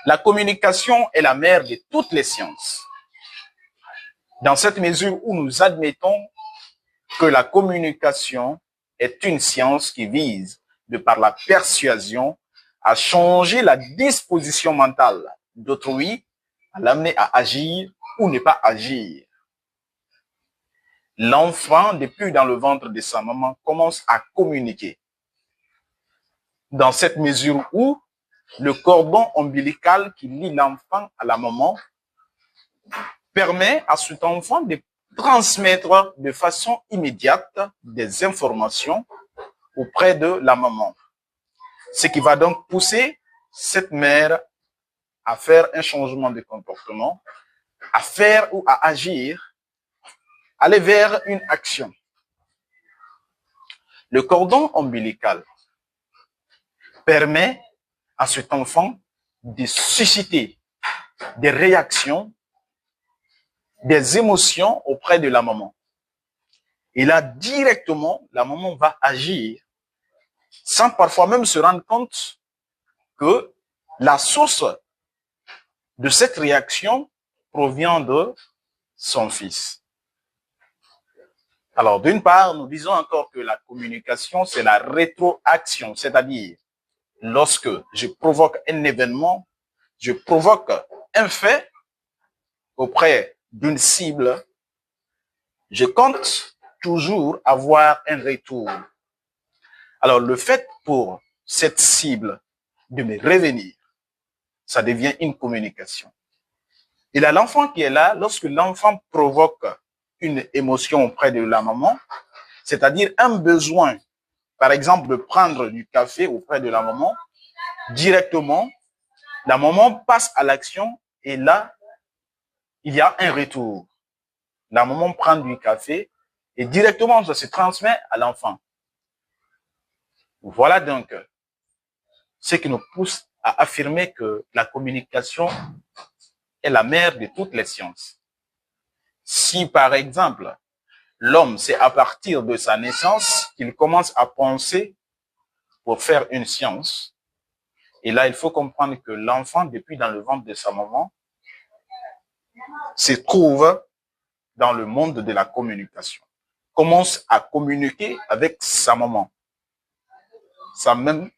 La communication est la mère de toutes les sciences. Dans cette mesure où nous admettons que la communication est une science qui vise, de par la persuasion, à changer la disposition mentale d'autrui, à l'amener à agir ou ne pas agir. L'enfant, depuis dans le ventre de sa maman, commence à communiquer. Dans cette mesure où le cordon ombilical qui lie l'enfant à la maman permet à cet enfant de transmettre de façon immédiate des informations auprès de la maman. Ce qui va donc pousser cette mère à faire un changement de comportement, à faire ou à agir, aller vers une action. Le cordon ombilical permet à cet enfant de susciter des réactions, des émotions auprès de la maman. Et là, directement, la maman va agir sans parfois même se rendre compte que la source de cette réaction provient de son fils. Alors, d'une part, nous disons encore que la communication, c'est la rétroaction, c'est-à-dire lorsque je provoque un événement, je provoque un fait auprès d'une cible, je compte toujours avoir un retour. Alors, le fait pour cette cible de me revenir, ça devient une communication. Et là, l'enfant qui est là, lorsque l'enfant provoque une émotion auprès de la maman, c'est-à-dire un besoin, par exemple, de prendre du café auprès de la maman, directement, la maman passe à l'action et là, il y a un retour. La maman prend du café et directement, ça se transmet à l'enfant. Voilà donc ce qui nous pousse à affirmer que la communication est la mère de toutes les sciences. Si, par exemple, l'homme, c'est à partir de sa naissance qu'il commence à penser pour faire une science, et là, il faut comprendre que l'enfant, depuis dans le ventre de sa maman, se trouve dans le monde de la communication, commence à communiquer avec sa maman, sans même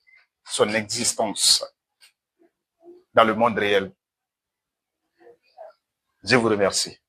son existence dans le monde réel. Je vous remercie.